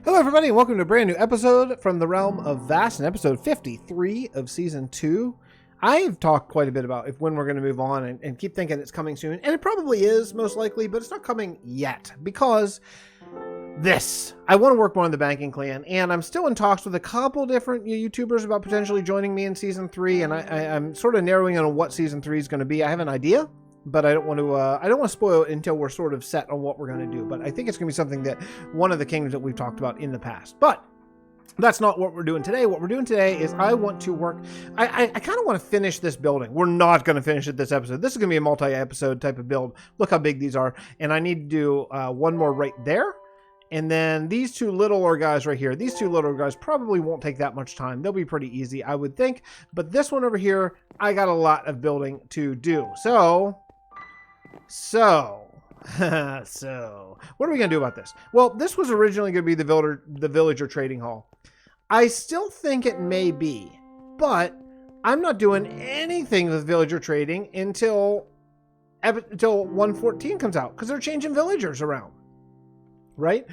Hello everybody and welcome to a brand new episode from the Realm of Vasten, episode 53 of season 2. I've talked quite a bit about when we're going to move on and keep thinking it's coming soon, and it probably is most likely, but it's not coming yet because I want to work more on the banking clan, and I'm still in talks with a couple different YouTubers about potentially joining me in season 3, and I'm sort of narrowing in on what season 3 is going to be. I have an idea, but I don't want to spoil it until we're sort of set on what we're going to do. But I think it's going to be something that one of the kingdoms that we've talked about in the past. But that's not what we're doing today. What we're doing today is I want to work. I kind of want to finish this building. We're not going to finish it this episode. This is going to be a multi-episode type of build. Look how big these are. And I need to do one more right there. And then these two littler guys right here, these two littler guys probably won't take that much time. They'll be pretty easy, I would think. But this one over here, I got a lot of building to do. So what are we going to do about this? Well, this was originally going to be the villager trading hall. I still think it may be, but I'm not doing anything with villager trading until 1.14 comes out because they're changing villagers around, right?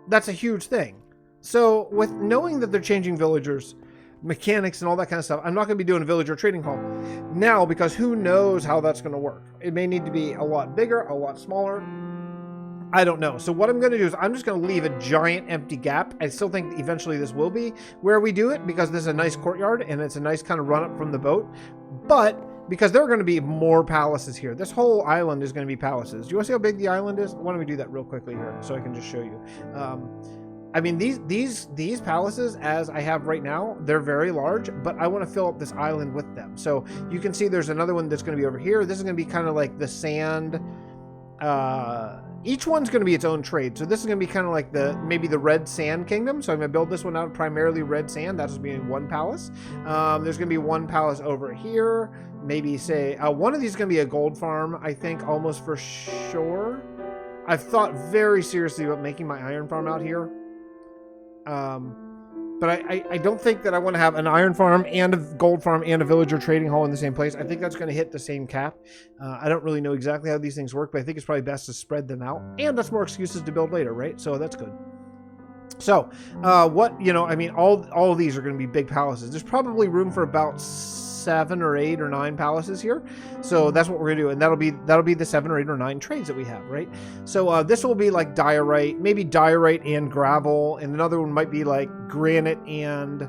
That's a huge thing. So with knowing that they're changing villagers, mechanics and all that kind of stuff, I'm not going to be doing a villager trading hall now because who knows how that's going to work. It may need to be a lot bigger, a lot smaller. I don't know. So what I'm going to do is I'm just going to leave a giant empty gap. I still think eventually this will be where we do it because this is a nice courtyard and it's a nice kind of run up from the boat. But because there are going to be more palaces here. This whole island is going to be palaces. Do you want to see how big the island is? Why don't we do that real quickly here so I can just show you. I mean, these palaces, as I have right now, they're very large, but I want to fill up this island with them. So you can see there's another one that's going to be over here. This is going to be kind of like the sand. Each one's going to be its own trade. So this is going to be kind of like maybe the red sand kingdom. So I'm going to build this one out of primarily red sand. That's going to be one palace. There's going to be one palace over here. Maybe say one of these is going to be a gold farm, I think, almost for sure. I've thought very seriously about making my iron farm out here. But I don't think that I want to have an iron farm and a gold farm and a villager trading hall in the same place. I think that's going to hit the same cap. I don't really know exactly how these things work, but I think it's probably best to spread them out. And that's more excuses to build later, right? So that's good. So, I mean, all of these are going to be big palaces. There's probably room for about 7 or 8 or 9 palaces here. So that's what we're gonna do, and that'll be the 7 or 8 or 9 trades that we have, right? So this will be like diorite, maybe diorite and gravel, and another one might be like granite and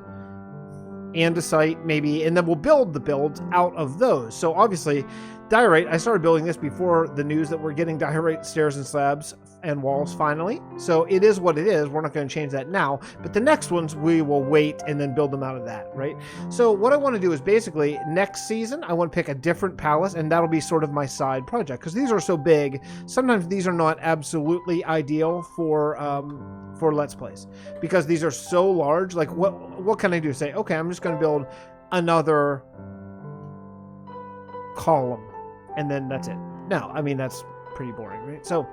andesite maybe, and then we'll build the builds out of those. So obviously diorite, I started building this before the news that we're getting diorite stairs and slabs and walls finally. So it is what it is. We're not going to change that now, but the next ones we will wait and then build them out of that, right? So what I want to do is basically next season, I want to pick a different palace, and that'll be sort of my side project because these are so big. Sometimes these are not absolutely ideal for Let's Plays because these are so large. Like what can I do? Say, okay, I'm just going to build another column and then that's it. No, I mean, that's pretty boring, right? So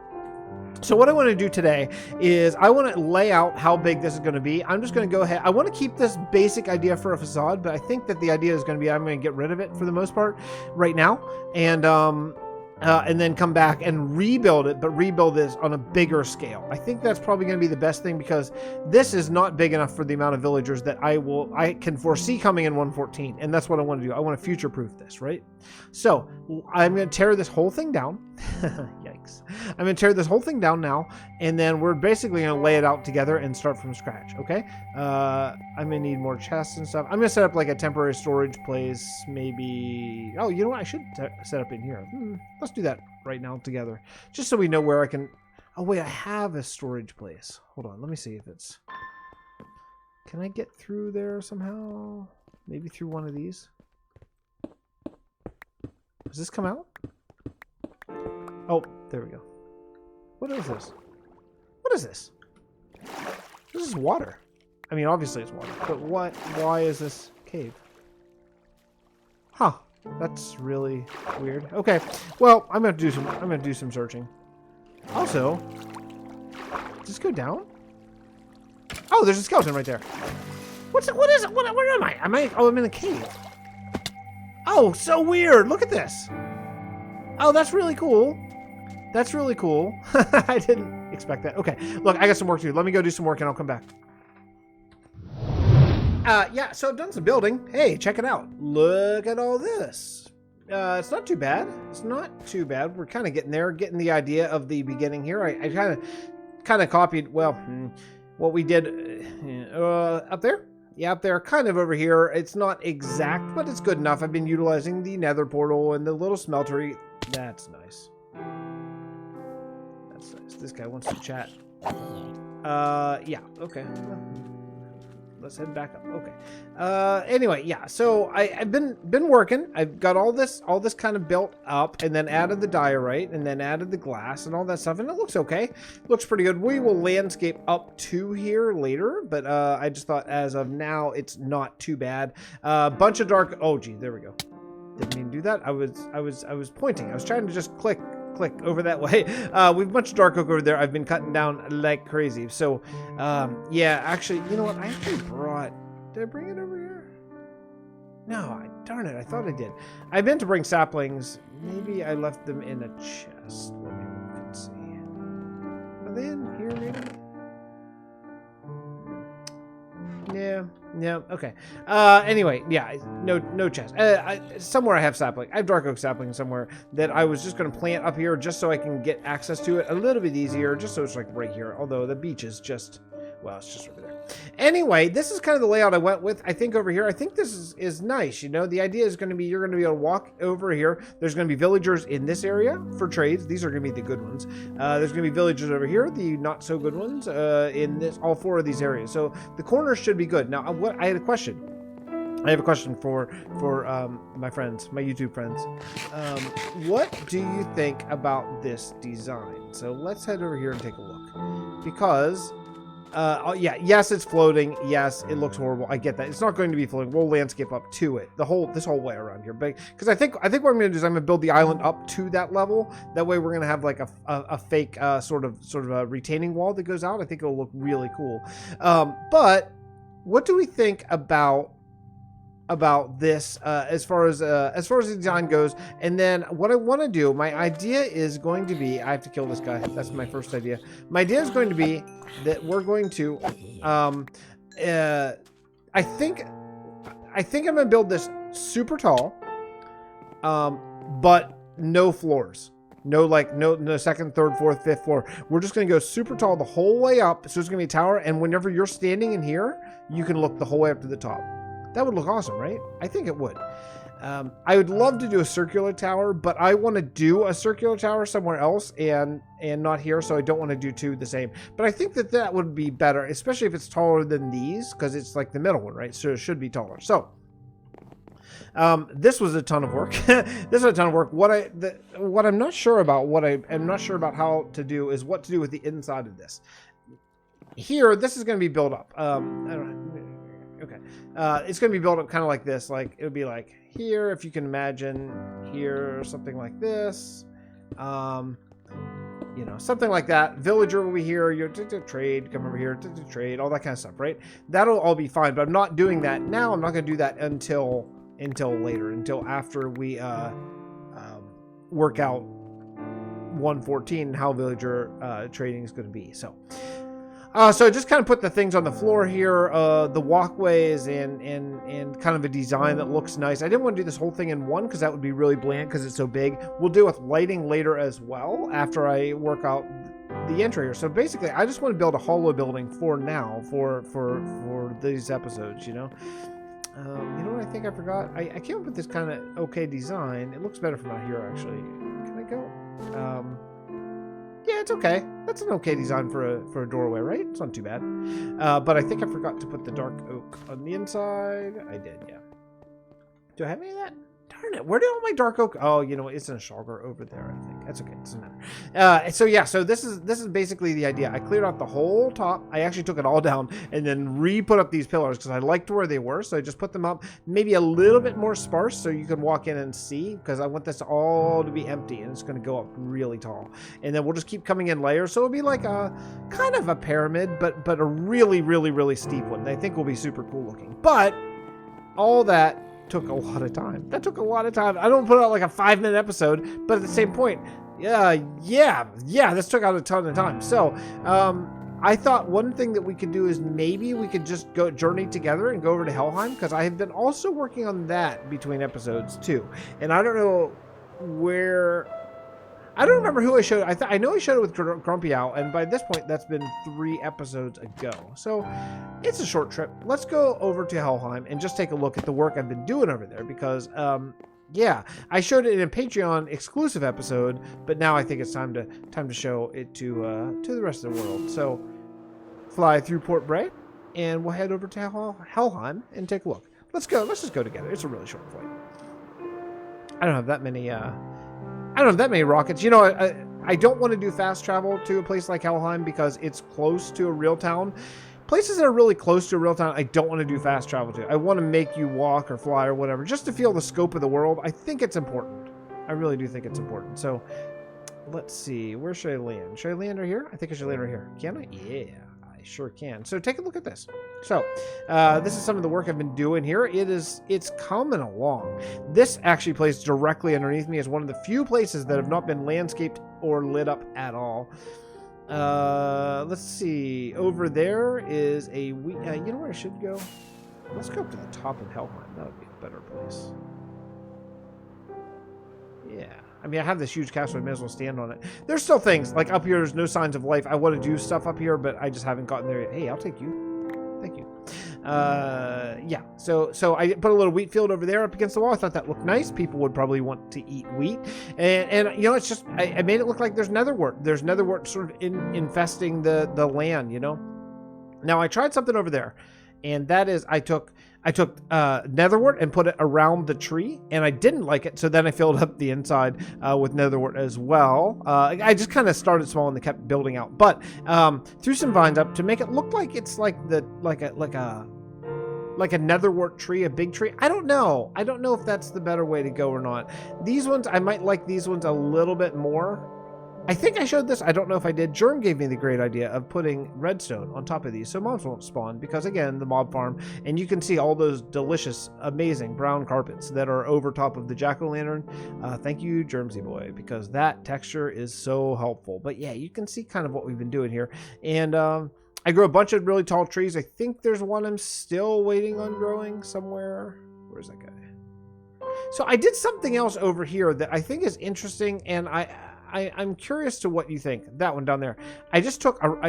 what I want to do today is I want to lay out how big this is going to be. I'm just going to go ahead. I want to keep this basic idea for a facade, but I think that the idea is going to be I'm going to get rid of it for the most part right now. And then come back and rebuild it, but rebuild this on a bigger scale. I think that's probably going to be the best thing because this is not big enough for the amount of villagers that I can foresee coming in 1.14, and that's what I want to do. I want to future-proof this, right? So I'm going to tear this whole thing down. Yikes. I'm going to tear this whole thing down now, and then we're basically going to lay it out together and start from scratch, okay? I'm going to need more chests and stuff. I'm going to set up like a temporary storage place, maybe. Oh, you know what? I should set up in here. Let's do that right now together, just so we know where I can. Oh wait, I have a storage place. Hold on, let me see if it's. Can I get through there somehow? Maybe through one of these. Does this come out? Oh, there we go. What is this? What is this? This is water. I mean, obviously it's water, but what? Why is this cave? Huh. That's really weird. Okay, well, I'm gonna do some searching. Also, does this go down? Oh, there's a skeleton right there. What is it? Where am I? Oh, I'm in a cave. Oh, so weird. Look at this. Oh, that's really cool. That's really cool. I didn't expect that. Okay, look, I got some work to do. Let me go do some work and I'll come back. Yeah, so I've done some building. Hey, check it out. Look at all this. It's not too bad. It's not too bad. We're kind of getting there, getting the idea of the beginning here. I kind of copied, well, what we did up there. Yeah, up there, kind of over here. It's not exact, but it's good enough. I've been utilizing the nether portal and the little smeltery. That's nice. That's nice. This guy wants to chat. Yeah, okay. Let's head back up. Okay. Anyway, yeah. So I've been working. I've got all this kind of built up, and then added the diorite, and then added the glass and all that stuff, and it looks okay. Looks pretty good. We will landscape up to here later, but I just thought as of now it's not too bad. Bunch of dark. Oh, gee, there we go. Didn't mean to do that. I was pointing. I was trying to just click over that way. We've a bunch of dark oak over there. I've been cutting down like crazy. So, yeah, actually, you know what? I actually did I bring it over here? No, darn it. I thought I did. I meant to bring saplings. Maybe I left them in a chest. Let me look and see. Are they in here, maybe? Yeah, okay. Anyway, yeah, no chest. Somewhere I have sapling. I have dark oak sapling somewhere that I was just going to plant up here just so I can get access to it a little bit easier, just so it's like right here. Although the beach is just, well, it's just over there. Anyway, this is kind of the layout I went with. I think over here, I think this is nice. You know, the idea is going to be you're going to be able to walk over here. There's going to be villagers in this area for trades. These are going to be the good ones. There's going to be villagers over here, the not so good ones, in all 4 of these areas. So the corners should be good. Now, I had a question. I have a question for my friends, my YouTube friends. What do you think about this design? So let's head over here and take a look. Because yeah, yes, it's floating. Yes, it looks horrible. I get that. It's not going to be floating. We'll landscape up to it. This whole way around here. But because I think what I'm going to do is I'm going to build the island up to that level. That way we're going to have like a fake sort of a retaining wall that goes out. I think it'll look really cool. But what do we think about this as far as the design goes? And then what I want to do, my idea is going to be, I have to kill this guy. That's my first idea. My idea is going to be that we're going to I think I'm going to build this super tall, but no floors. No second, third, fourth, fifth floor. We're just going to go super tall the whole way up. So it's going to be a tower. And whenever you're standing in here, you can look the whole way up to the top. That would look awesome, right? I think it would. I would love to do a circular tower, but I want to do a circular tower somewhere else and not here, so I don't want to do 2 the same. But I think that would be better, especially if it's taller than these, because it's like the middle one, right? So it should be taller. So this was a ton of work. This was a ton of work. What I'm not sure about, how to do is what to do with the inside of this. Here, this is going to be built up. I don't know. Okay. It's going to be built up kind of like this. Like, it would be like here, if you can imagine, here, something like this. You know, something like that. Villager will be here. You're trade, come over here, trade, all that kind of stuff, right? That'll all be fine, but I'm not doing that now. I'm not going to do that until later, until after we work out 114 and how villager trading is going to be. So I just kind of put the things on the floor here, the walkways, and kind of a design that looks nice. I didn't want to do this whole thing in one because that would be really bland because it's so big. We'll deal with lighting later as well after I work out the entry here. So basically, I just want to build a hollow building for now for these episodes, you know. You know what I think I forgot? I came up with this kind of okay design. It looks better from out here, actually. Can I go? Yeah, it's okay. That's an okay design for a doorway, right? It's not too bad. But I think I forgot to put the dark oak on the inside. I did, yeah. Do I have any of that? Darn it, where did all my dark oak? Oh, you know, it's in a shulker over there, I think. That's okay, it doesn't matter. So yeah, so this is basically the idea. I cleared out the whole top. I actually took it all down and then re-put up these pillars because I liked where they were. So I just put them up maybe a little bit more sparse so you can walk in and see, because I want this all to be empty and it's going to go up really tall. And then we'll just keep coming in layers. So it'll be like a kind of a pyramid, but a really, really, really steep one. I think will be super cool looking. But all that took a lot of time. That took a lot of time. I don't put out like a 5-minute episode, but at the same point, Yeah, this took out a ton of time. So, I thought one thing that we could do is maybe we could just go journey together and go over to Helheim, because I have been also working on that between episodes too. And I don't know where... I don't remember who I showed. I know I showed it with Grumpy Owl, and by this point, that's been 3 episodes ago. So it's a short trip. Let's go over to Helheim and just take a look at the work I've been doing over there, because, yeah, I showed it in a Patreon exclusive episode, but now I think it's time to show it to the rest of the world. So fly through Port Bray, and we'll head over to Helheim and take a look. Let's go. Let's just go together. It's a really short flight. I don't have that many. I don't have that many rockets. You know, I don't want to do fast travel to a place like Helheim because it's close to a real town. Places that are really close to a real town, I don't want to do fast travel to. I want to make you walk or fly or whatever, just to feel the scope of the world. I think it's important. I really do think it's important. So, let's see. Where should I land? Should I land right here? I think I should land right here. Can I? Yeah, I sure can. So, take a look at this. So, this is some of the work I've been doing here. It's coming along. This actually placed directly underneath me as one of the few places that have not been landscaped or lit up at all. Let's see. Over there is a... you know where I should go? Let's go up to the top of Helheim. That would be a better place. Yeah. I mean, I have this huge castle. I may as well stand on it. There's still things. Like up here, there's no signs of life. I want to do stuff up here, but I just haven't gotten there yet. Hey, I'll take you. Thank you. Yeah. So I put a little wheat field over there up against the wall. I thought that looked nice. People would probably want to eat wheat. And you know, it's just, I made it look like there's netherwort. There's netherwort sort of infesting the land, you know? Now, I tried something over there. And that is, I took netherwort and put it around the tree, and I didn't like it, so then I filled up the inside with netherwort as well. I just kind of started small and kept building out, but threw some vines up to make it look like it's like a netherwort tree, a big tree. I don't know if that's the better way to go or not. These ones, I might like these ones a little bit more. I think I showed this. I don't know if I did. Jerm gave me the great idea of putting redstone on top of these so mobs won't spawn, because again, the mob farm, and you can see all those delicious, amazing brown carpets that are over top of the jack-o'-lantern. Thank you, JermsyBoy, because that texture is so helpful. But yeah, you can see kind of what we've been doing here. And I grew a bunch of really tall trees. I think there's one I'm still waiting on growing somewhere. Where's that guy? So I did something else over here that I think is interesting, and I'm curious to what you think. That one down there. I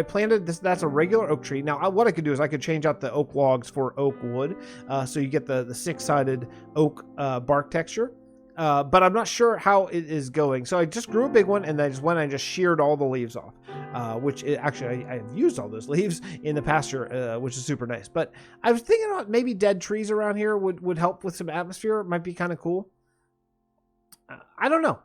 planted this. That's a regular oak tree. Now, what I could do is I could change out the oak logs for oak wood. So you get the 6-sided oak bark texture. But I'm not sure how it is going. So I just grew a big one, and then I just sheared all the leaves off. Actually, I have used all those leaves in the pasture, which is super nice. But I was thinking about maybe dead trees around here would help with some atmosphere. It might be kind of cool. I don't know.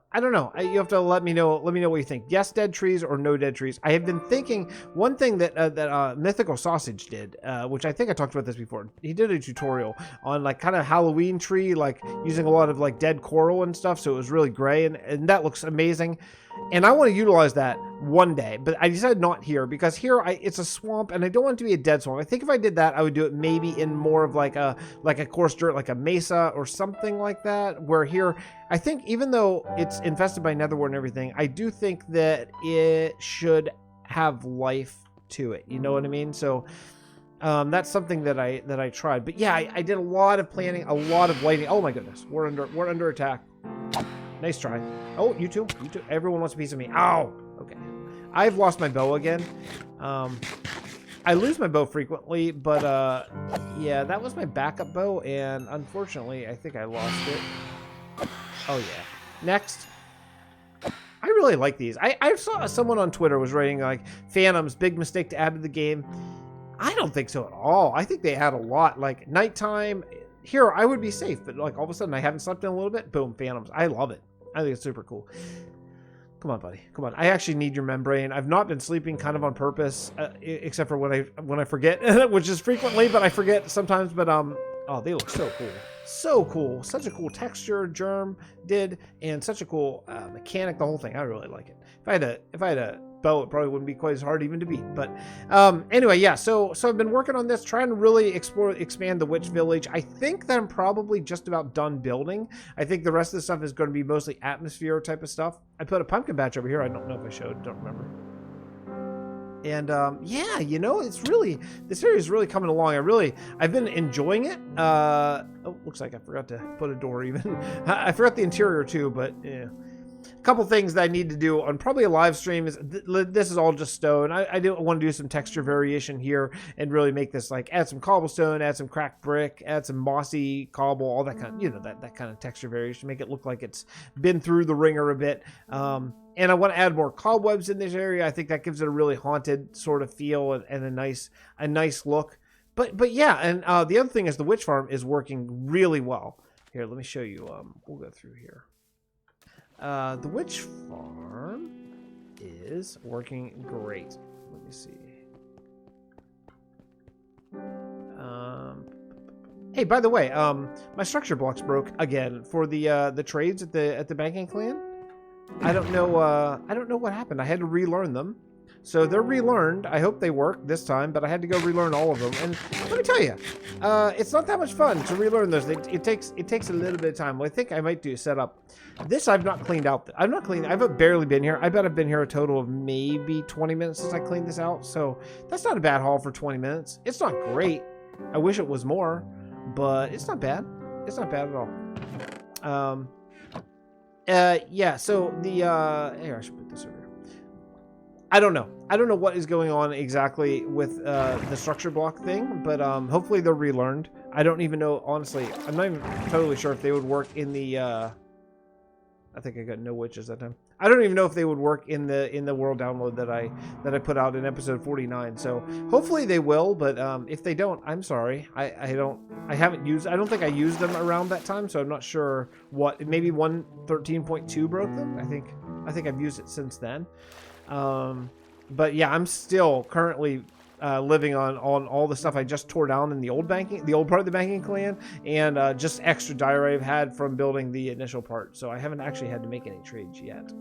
You have to let me know what you think. Yes, dead trees, or no dead trees. I have been thinking one thing that Mythical Sausage did, which I think I talked about this before. He did a tutorial on like kind of Halloween tree, like using a lot of like dead coral and stuff. So it was really gray, and that looks amazing. And I want to utilize that one day, but I decided not here, because here it's a swamp, and I don't want it to be a dead swamp. I think if I did that, I would do it maybe in more of like a coarse dirt, like a mesa or something like that. Where here, I think even though it's infested by netherwort and everything, I do think that it should have life to it. You know what I mean? So that's something that I tried. But yeah, I did a lot of planning, a lot of lighting. Oh my goodness, we're under attack. Nice try. Oh, you too. Everyone wants a piece of me. Ow. Okay. I've lost my bow again. I lose my bow frequently, but yeah, that was my backup bow, and unfortunately, I think I lost it. Oh yeah. Next. I really like these. I saw someone on Twitter was writing like, Phantoms, big mistake to add to the game. I don't think so at all. I think they add a lot. Like nighttime, here I would be safe, but like all of a sudden I haven't slept in a little bit. Boom, Phantoms. I love it. I think it's super cool. Come on, buddy. Come on. I actually need your membrane. I've not been sleeping kind of on purpose, except for when I forget, which is frequently, but I forget sometimes. But oh, they look so cool. So cool. Such a cool texture Jerm did, and such a cool mechanic. The whole thing. I really like it. If I had to bow, it probably wouldn't be quite as hard even to beat. But anyway, yeah, so I've been working on this, trying to really expand the witch village. I think that I'm probably just about done building. I think the rest of the stuff is going to be mostly atmosphere type of stuff. I put a pumpkin patch over here. I don't know if I showed, don't remember. And yeah, you know, it's really, this area is really coming along. I've been enjoying it. Oh, looks like I forgot to put a door even. I forgot the interior too, but yeah. A couple things that I need to do on probably a live stream is this is all just stone. I do want to do some texture variation here and really make this, like, add some cobblestone, add some cracked brick, add some mossy cobble, all that kind of, you know, that kind of texture variation, make it look like it's been through the ringer a bit. And I want to add more cobwebs in this area. I think that gives it a really haunted sort of feel and a nice look. But yeah, and the other thing is the witch farm is working really well. Here, let me show you. We'll go through here. The witch farm is working great. Let me see. Hey, by the way, my structure blocks broke again for the trades at the banking clan. I don't know what happened. I had to relearn them. So they're relearned. I hope they work this time, but I had to go relearn all of them. And let me tell you, it's not that much fun to relearn those. It takes a little bit of time. What I think I might do is set up this. I've not cleaned out. I've barely been here. I bet I've been here a total of maybe 20 minutes since I cleaned this out. So that's not a bad haul for 20 minutes. It's not great. I wish it was more, but it's not bad. It's not bad at all. Yeah. So the here, I should put this over here. I don't know. I don't know what is going on exactly with the structure block thing, but hopefully they're relearned. I don't even know, honestly. I'm not even totally sure if they would work in the. I think I got no witches that time. I don't even know if they would work in the world download that I put out in episode 49. So hopefully they will, but if they don't, I'm sorry. I don't think I used them around that time, so I'm not sure what. Maybe 1.13.2 broke them. I think I've used it since then. But yeah, I'm still currently living on all the stuff I just tore down in the old part of the banking clan, and just extra diorite I've had from building the initial part. So I haven't actually had to make any trades yet,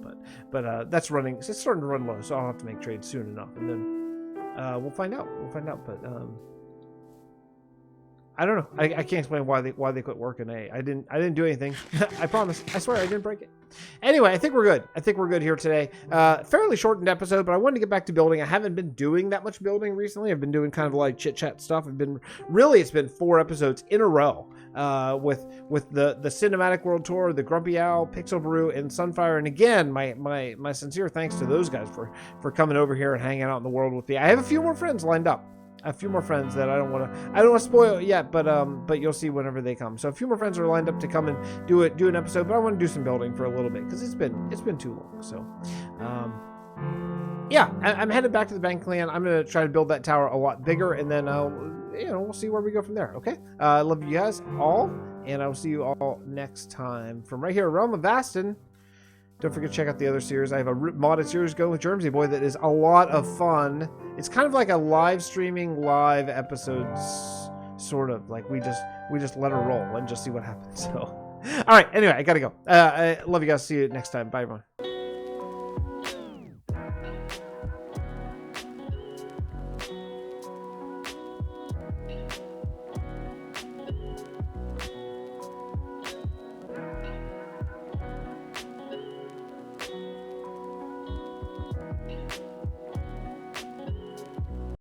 but that's running. It's starting to run low, so I'll have to make trades soon enough, and then we'll find out. But I don't know. I can't explain why they quit working. I didn't do anything. I promise. I swear I didn't break it. Anyway, I think we're good. I think we're good here today. Fairly shortened episode, but I wanted to get back to building. I haven't been doing that much building recently. I've been doing kind of like chit chat stuff. It's been 4 episodes in a row with the cinematic world tour, the Grumpy Owl, Pixel Brew, and Sunfire. And again, my sincere thanks to those guys for coming over here and hanging out in the world with me. I have a few more friends lined up. A few more friends that I don't want to spoil it yet, but you'll see whenever they come. So a few more friends are lined up to come and do an episode, but I want to do some building for a little bit because it's been too long. So yeah, I'm headed back to the bank clan. I'm gonna try to build that tower a lot bigger, and then we'll see where we go from there. Okay, I love you guys all, and I will see you all next time from right here, Realm of Vasten. Don't forget to check out the other series. I have a modded series going with JermsyBoy that is a lot of fun. It's kind of like a live streaming live episodes, sort of like we just let her roll and just see what happens. So, all right. Anyway, I gotta go. I love you guys. See you next time. Bye, everyone.